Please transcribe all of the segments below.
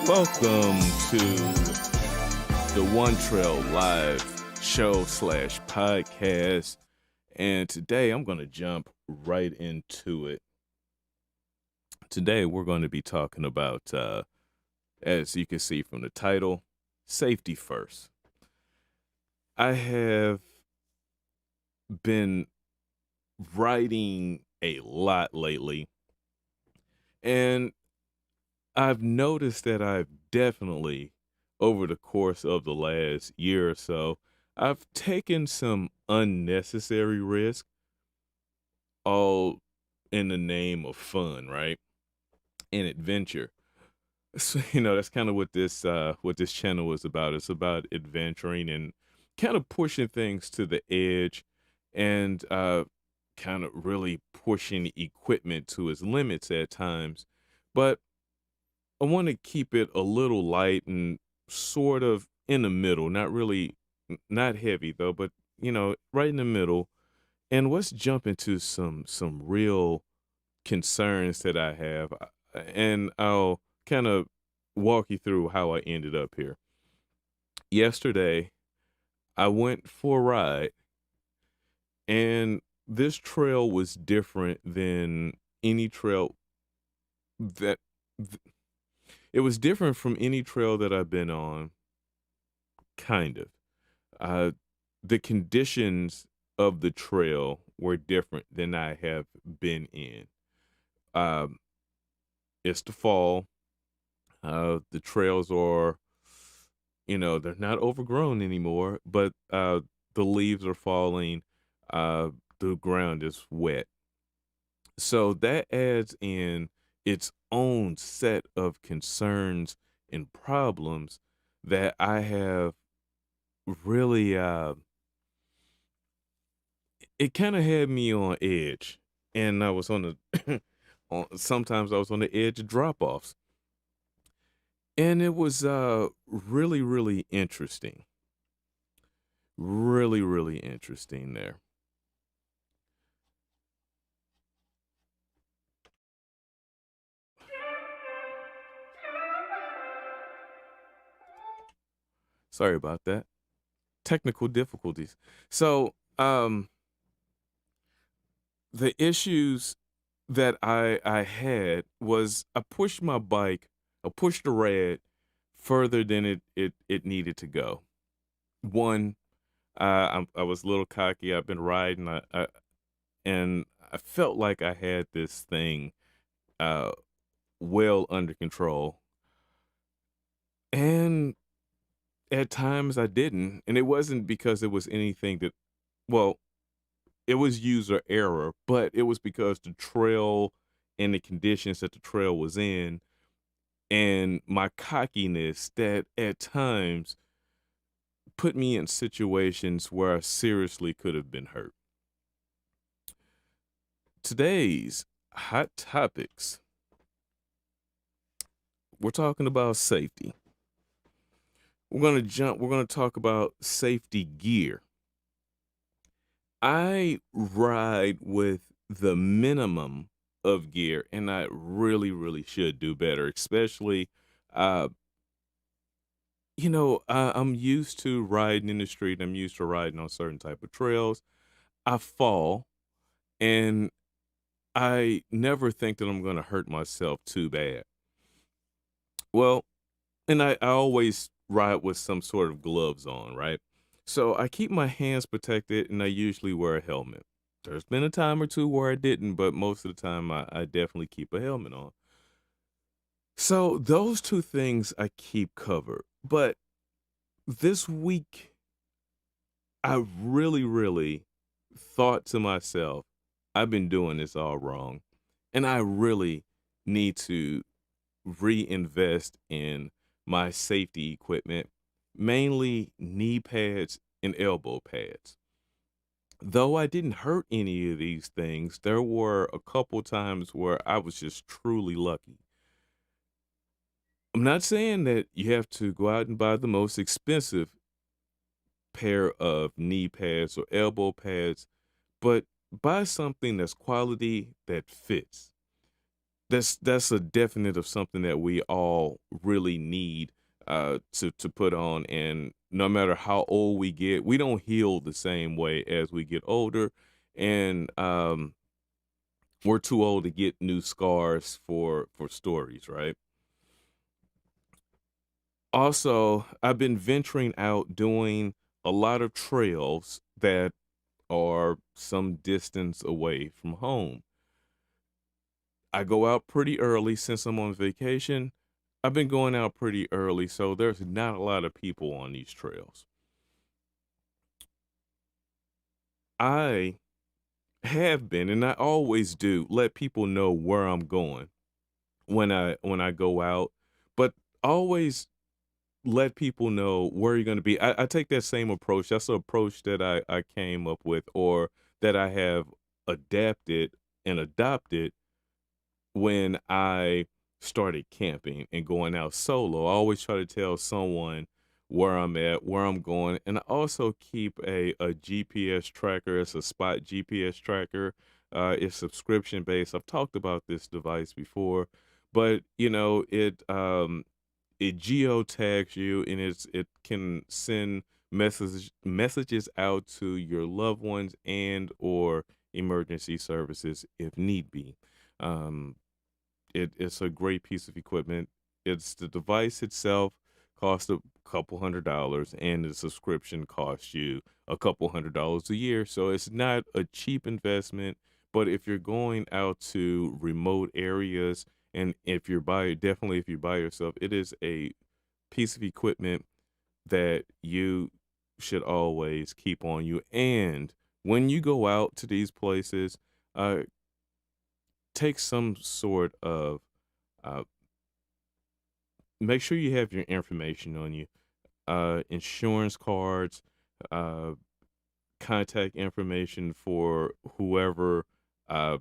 Welcome to the One Trail Live show slash podcast. And today I'm going to jump right into it. Today we're going to be talking about, as you can see from the title, safety first. I have been writing a lot lately, and I've noticed that I've definitely, over the course of the last year or so, I've taken some unnecessary risk, all in the name of fun, right? And adventure. So, that's kind of what this channel is about. It's about adventuring and kind of pushing things to the edge and kind of really pushing equipment to its limits at times. But I want to keep it a little light and sort of in the middle, not really, not heavy though, but right in the middle. And let's jump into some real concerns that I have, and I'll kind of walk you through how I ended up here. Yesterday, I went for a ride, and this trail was different than any trail that. It was different from any trail that I've been on, kind of. Uh, the conditions of the trail were different than I have been in. Um, it's the fall. The trails are, they're not overgrown anymore, but the leaves are falling. Uh, the ground is wet. So that adds in its own set of concerns and problems that I have really it kind of had me on edge, and I was on the sometimes I was on the edge of drop offs, and it was really interesting, really interesting there. Sorry about that, technical difficulties. So the issues that I had was I pushed the red further than it needed to go. One, I was a little cocky. I've been riding, and I felt like I had this thing uh, well under control, and at times I didn't, and it wasn't because it was anything that, well, it was user error, but it was because the trail and the conditions that the trail was in and my cockiness that at times put me in situations where I seriously could have been hurt. Today's hot topics, we're talking about safety. We're going to talk about safety gear. I ride with the minimum of gear, and I really should do better, especially uh I'm used to riding in the street. I'm used to riding on certain type of trails. I fall, and I never think that I'm going to hurt myself too bad. Well, and I always ride with some sort of gloves on, right? So I keep my hands protected, and I usually wear a helmet. There's been a time or two where I didn't, but most of the time I definitely keep a helmet on. So those two things I keep covered. But this week, I really thought to myself, I've been doing this all wrong. And I really need to reinvest in my safety equipment, mainly knee pads and elbow pads. Though I didn't hurt any of these things, there were a couple times where I was just truly lucky. I'm not saying that you have to go out and buy the most expensive pair of knee pads or elbow pads, but buy something that's quality that fits. that's a definite of something that we all really need to put on. And no matter how old we get, we don't heal the same way as we get older. And we're too old to get new scars for stories, right? Also, I've been venturing out doing a lot of trails that are some distance away from home. I go out pretty early since I'm on vacation. I've been going out pretty early, so there's not a lot of people on these trails. I have been, and I always do, let people know where I'm going when I go out, but always let people know where you're going to be. I take that same approach. That's the approach that I came up with, or that I have adapted and adopted when I started camping and going out solo. I always try to tell someone where I'm at, where I'm going, and I also keep a GPS tracker. It's a spot GPS tracker. It's subscription based. I've talked about this device before, but it geotags you, and it can send messages out to your loved ones and or emergency services if need be. Um, it's a great piece of equipment. It's the device itself costs a couple $100, and the subscription costs you a couple $100 a year. So it's not a cheap investment. But if you're going out to remote areas, and definitely if you're by yourself, it is a piece of equipment that you should always keep on you. And when you go out to these places, uh, take some sort of uh, make sure you have your information on you, insurance cards, uh, contact information for whoever uh,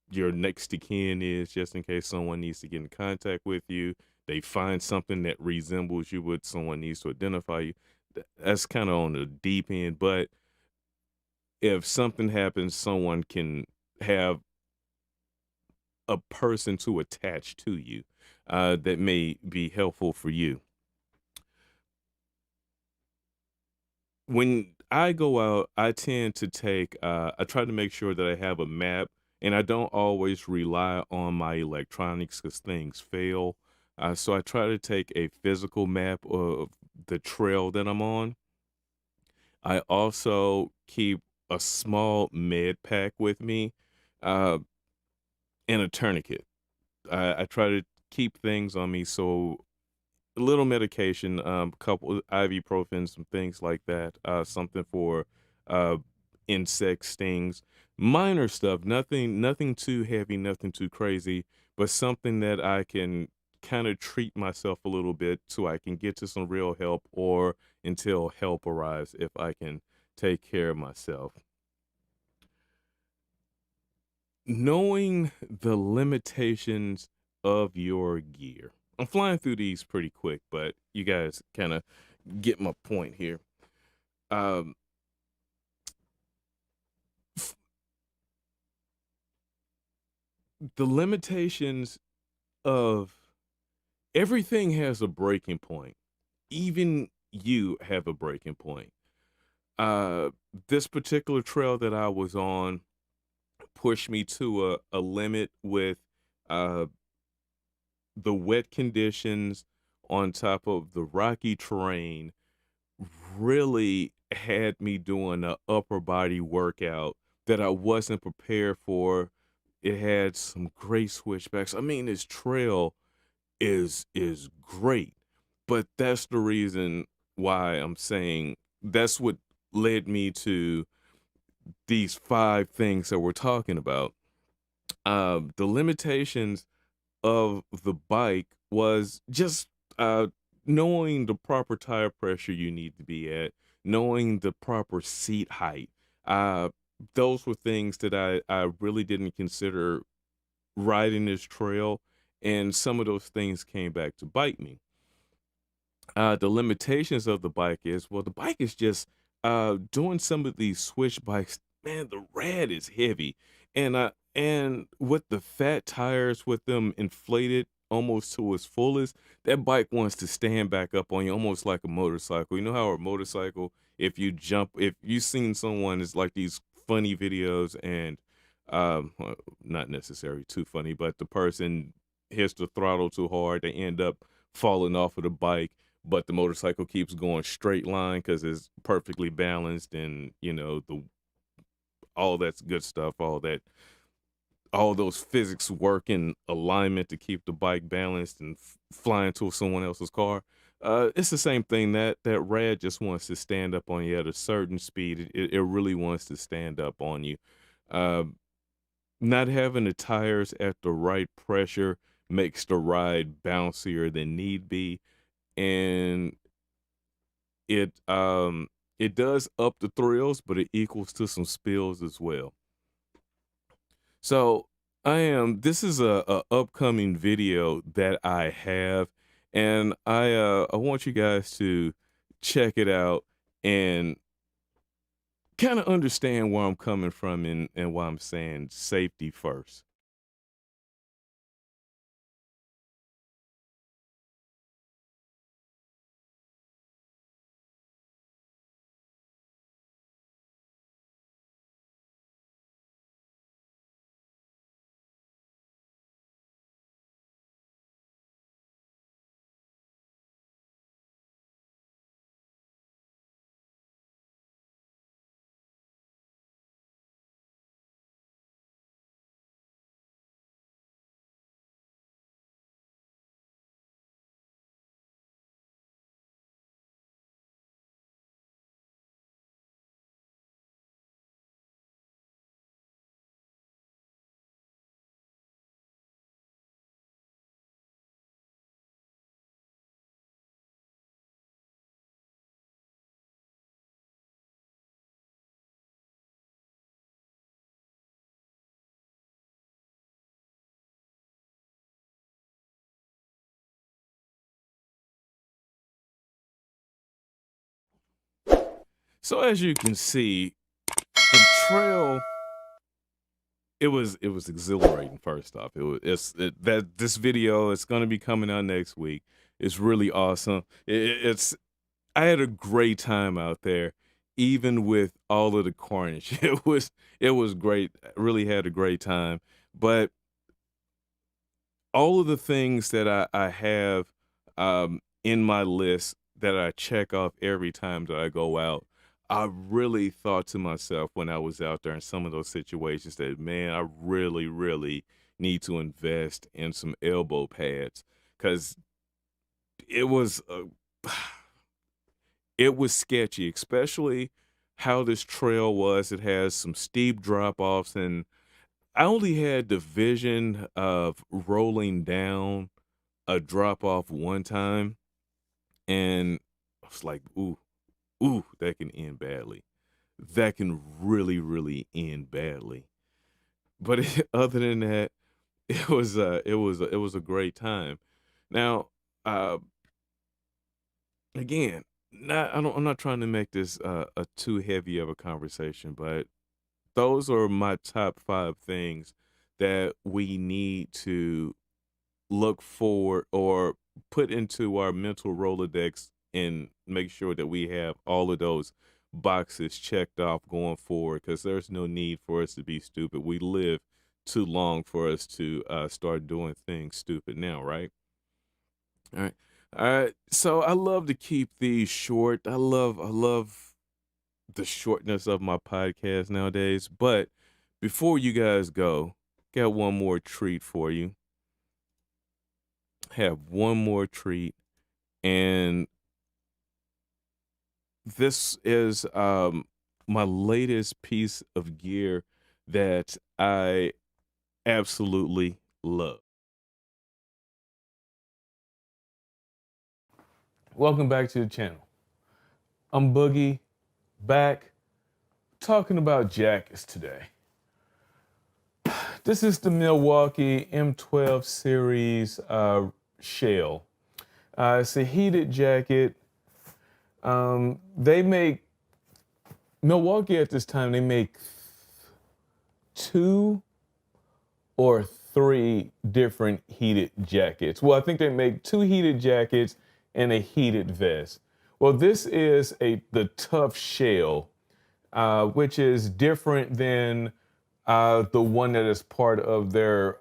your next to kin is, just in case someone needs to get in contact with you. They find something that resembles you, what someone needs to identify you. That's kind of on the deep end, but if something happens, someone can have a person to attach to you that may be helpful for you. When I go out, I tend to I try to make sure that I have a map, and I don't always rely on my electronics because things fail. So I try to take a physical map of the trail that I'm on. I also keep a small med pack with me, uh, and a tourniquet. I try to keep things on me, so a little medication, a couple ibuprofen, some things like that. Something for uh, insect stings, minor stuff. Nothing too heavy, nothing too crazy, but something that I can kind of treat myself a little bit, so I can get to some real help, or until help arrives, if I can take care of myself. Knowing the limitations of your gear. I'm flying through these pretty quick, but you guys kind of get my point here. Um, f- the limitations of everything has a breaking point. Even you have a breaking point. Uh, this particular trail that I was on pushed me to a limit with uh, the wet conditions on top of the rocky terrain really had me doing a upper body workout that I wasn't prepared for. It had some great switchbacks. I mean, this trail is great, but that's the reason why I'm saying that's what led me to these five things that we're talking about. The limitations of the bike was just knowing the proper tire pressure you need to be at, knowing the proper seat height. Uh, those were things that I really didn't consider riding this trail, and some of those things came back to bite me. The limitations of the bike is, well, the bike is just doing some of these switch bikes. Man, the rad is heavy, and And with the fat tires, with them inflated almost to its fullest, that bike wants to stand back up on you almost like a motorcycle. You know how a motorcycle, if you jump, if you've seen someone, it's like these funny videos and well, not necessarily too funny, but the person hits the throttle too hard, they end up falling off of the bike, but the motorcycle keeps going straight line because it's perfectly balanced and the all that's good stuff, all those physics work in alignment to keep the bike balanced and fly into someone else's car. It's the same thing that rad just wants to stand up on you at a certain speed. It really wants to stand up on you. Uh, Not having the tires at the right pressure makes the ride bouncier than need be, and it does up the thrills, but it equals to some spills as well. So this is a upcoming video that I have, and I want you guys to check it out and kind of understand where I'm coming from and why I'm saying safety first. So as you can see, the trail it was exhilarating. First off, that this video is going to be coming out next week. It's really awesome. It's I had a great time out there, even with all of the carnage. It was great. I really had a great time. But all of the things that I have in my list that I check off every time that I go out, I really thought to myself when I was out there in some of those situations that, man, I really, really need to invest in some elbow pads because it was it was sketchy, especially how this trail was. It has some steep drop offs, and I only had the vision of rolling down a drop off one time, and I was like, ooh, ooh, that can end badly. That can really, really end badly. But other than that, it was a great time. Now, uh, again, I'm not trying to make this a too heavy of a conversation, but those are my top 5 things that we need to look forward or put into our mental Rolodex and make sure that we have all of those boxes checked off going forward because there's no need for us to be stupid. We live too long for us to start doing things stupid now, right? All right. All right. So I love to keep these short. I love the shortness of my podcast nowadays. But before you guys go, got one more treat for you. Have one more treat, and this is my latest piece of gear that I absolutely love. Welcome back to the channel. I'm Boogie, back talking about jackets today. This is the Milwaukee M12 series shell. It's a heated jacket. They make Milwaukee at this time. They make two or 3 different heated jackets. Well, I think they make 2 heated jackets and a heated vest. Well, this is the tough shell, which is different than the one that is part of their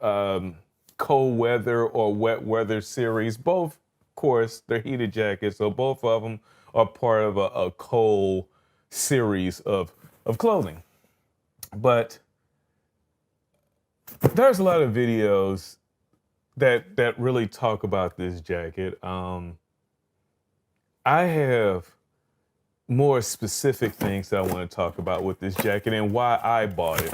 cold weather or wet weather series. Both, of course, they're heated jackets, so both of them are part of a cold series of clothing. But there's a lot of videos that really talk about this jacket. I have more specific things that I want to talk about with this jacket and why I bought it.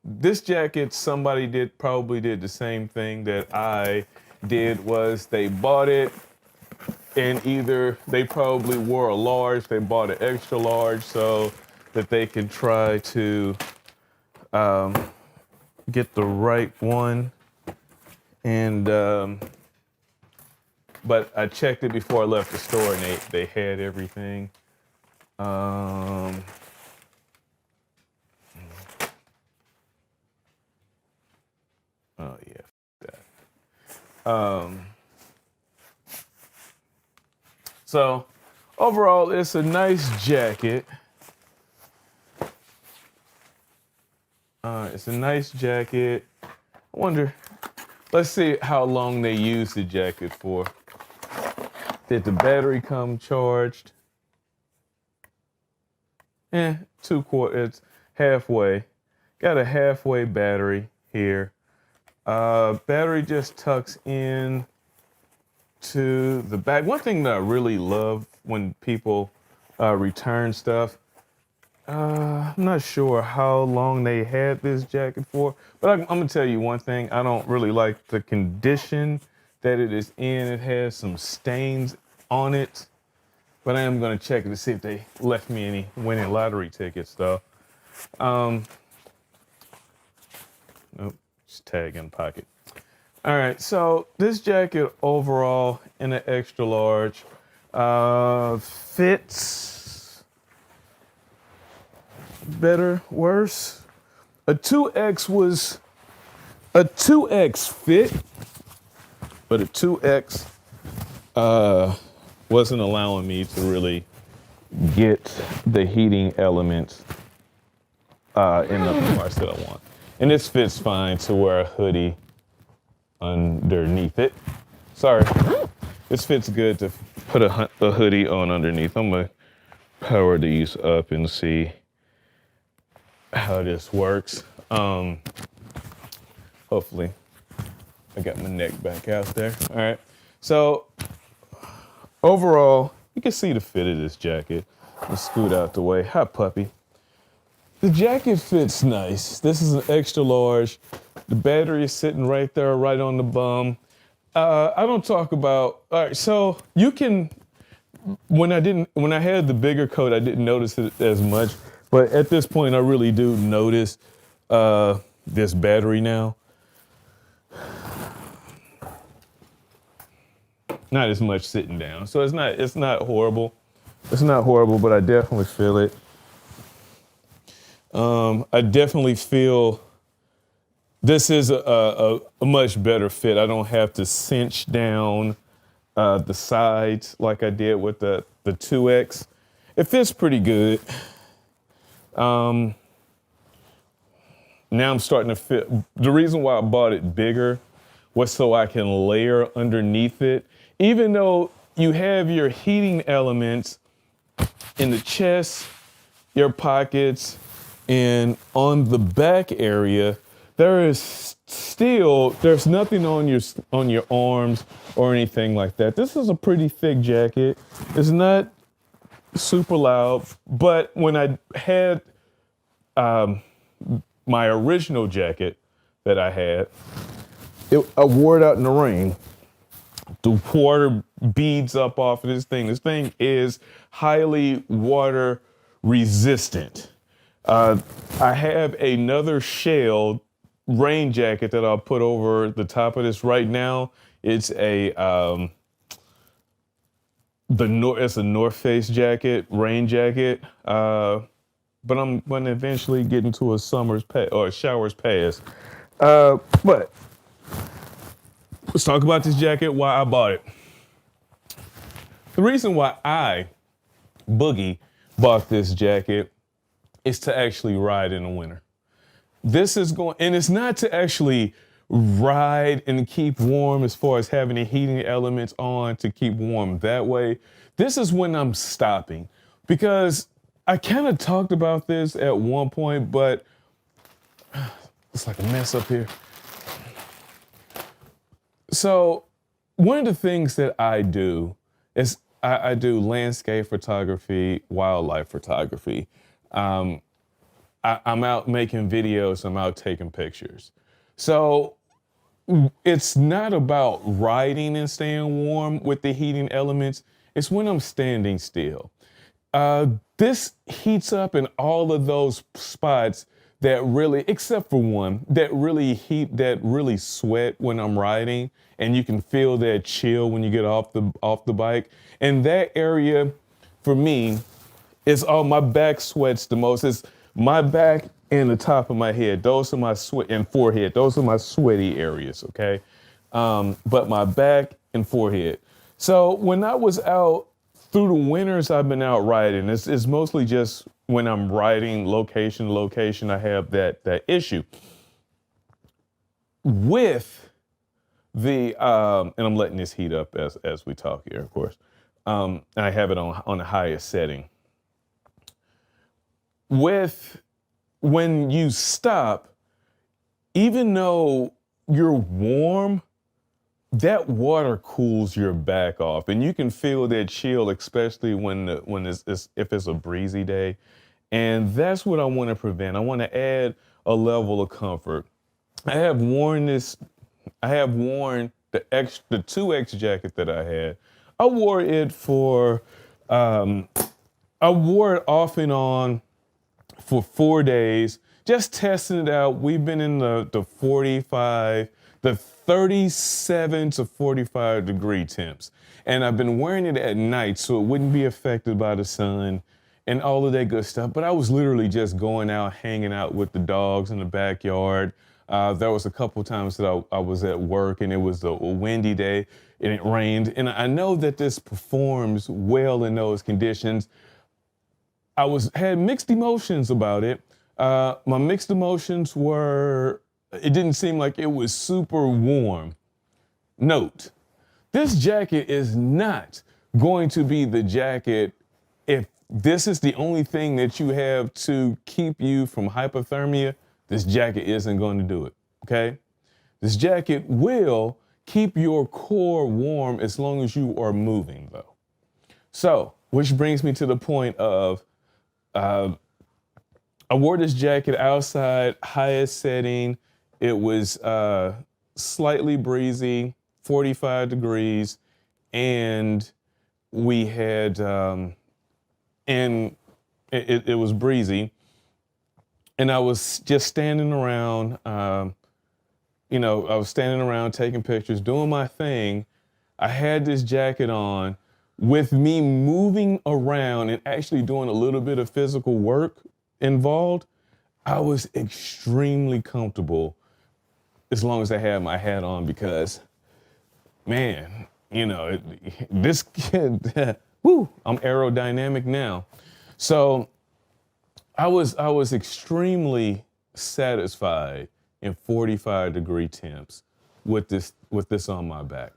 This jacket, somebody probably did the same thing that I did, was they bought it and either they probably wore a large, they bought an extra large so that they can try to get the right one. And but I checked it before I left the store and they had everything. Oh yeah, that. So overall, it's a nice jacket. It's a nice jacket. I wonder, let's see how long they used the jacket for. Did the battery come charged? 2/4, it's halfway. Got a halfway battery here. Battery just tucks in to the back. One thing that I really love when people return stuff, I'm not sure how long they had this jacket for, but I'm gonna tell you one thing. I don't really like the condition that it is in. It has some stains on it, but I am gonna check it to see if they left me any winning lottery tickets though. Nope, just tag in pocket. All right, so this jacket overall in an extra large fits better, worse. A 2X was a 2X fit, but a 2X wasn't allowing me to really get the heating elements in the parts that I want. And this fits fine to wear a hoodie underneath it. Sorry, this fits good to put a hoodie on underneath. I'm gonna power these up and see how this works. Hopefully I got my neck back out there. All right, so overall, you can see the fit of this jacket. Let's scoot out the way. Hi, puppy. The jacket fits nice. This is an extra large. The battery is sitting right there, right on the bum. I don't talk about, all right, so you can, when I had the bigger coat, I didn't notice it as much, but at this point, I really do notice this battery now. Not as much sitting down, so it's not horrible. It's not horrible, but I definitely feel it. I definitely feel this is a much better fit. I don't have to cinch down the sides like I did with the 2X. It fits pretty good. Now I'm starting to fit. The reason why I bought it bigger was so I can layer underneath it. Even though you have your heating elements in the chest, your pockets, and on the back area, there's nothing on your arms or anything like that. This is a pretty thick jacket. It's not super loud, but when I had my original jacket that I had, I wore it out in the rain. The water beads up off of this thing. This thing is highly water resistant. I have another shell rain jacket that I'll put over the top of this right now. It's it's a North Face jacket, rain jacket. but I'm going to eventually get into a shower's pass. But let's talk about this jacket, why I bought it. The reason why Boogie, bought this jacket is to actually ride in the winter. This is going, and it's not to actually ride and keep warm as far as having the heating elements on to keep warm that way. This is when I'm stopping because I kind of talked about this at one point, but it's like a mess up here. So one of the things that I do is I do landscape photography, wildlife photography. I'm out making videos, I'm out taking pictures. So it's not about riding and staying warm with the heating elements. It's when I'm standing still. This heats up in all of those spots that really, except for one, that really sweat when I'm riding, and you can feel that chill when you get off the bike. And that area, for me, is my back sweats the most. It's my back and the top of my head. Those are my sweat and forehead. Those are my sweaty areas. Okay, but my back and forehead. So when I was out through the winters, I've been out riding. It's mostly just when I'm riding location to location, I have that issue with the and I'm letting this heat up as we talk here, of course. And I have it on the highest setting. With when you stop, even though you're warm, that water cools your back off, and you can feel that chill, especially when if it's a breezy day. And that's what I want to prevent. I want to add a level of comfort. I have worn this. I have worn the 2X jacket that I had. I wore it for. I wore it off and on for 4 days, just testing it out. We've been in the 37 to 45 degree temps. And I've been wearing it at night so it wouldn't be affected by the sun and all of that good stuff. But I was literally just going out, hanging out with the dogs in the backyard. There was a couple times that I was at work and it was a windy day and it rained. And I know that this performs well in those conditions. Had mixed emotions about it. My mixed emotions were, it didn't seem like it was super warm. Note, this jacket is not going to be the jacket if this is the only thing that you have to keep you from hypothermia. This jacket isn't going to do it, okay? This jacket will keep your core warm as long as you are moving, though. So, which brings me to the point of, I wore this jacket outside, highest setting. It was slightly breezy, 45 degrees, and we had, and it was breezy. And I was just standing around, I was standing around taking pictures, doing my thing. I had this jacket on. With me moving around and actually doing a little bit of physical work involved, I was extremely comfortable as long as I had my hat on because, man, this kid, I'm aerodynamic now. So I was extremely satisfied in 45 degree temps with this on my back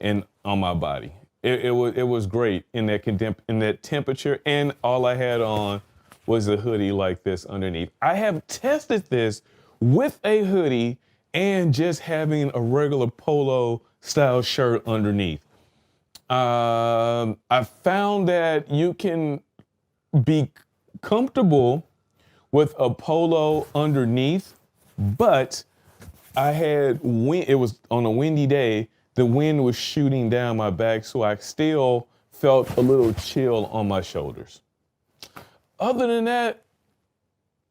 and on my body. It was great in that temperature, and all I had on was a hoodie like this underneath. I have tested this with a hoodie and just having a regular polo style shirt underneath. I found that you can be comfortable with a polo underneath, but it was on a windy day. The wind was shooting down my back, so I still felt a little chill on my shoulders. Other than that,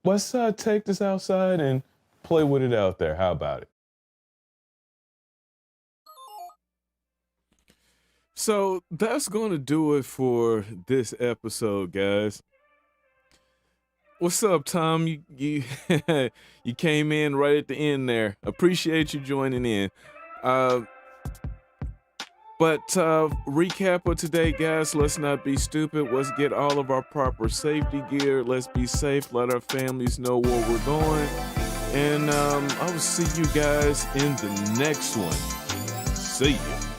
let's take this outside and play with it out there. How about it? So that's going to do it for this episode, guys. What's up, Tom? You you came in right at the end there. Appreciate you joining in. Uh, but recap of today, guys. Let's not be stupid. Let's get all of our proper safety gear. Let's be safe. Let our families know where we're going. And I will see you guys in the next one. See ya.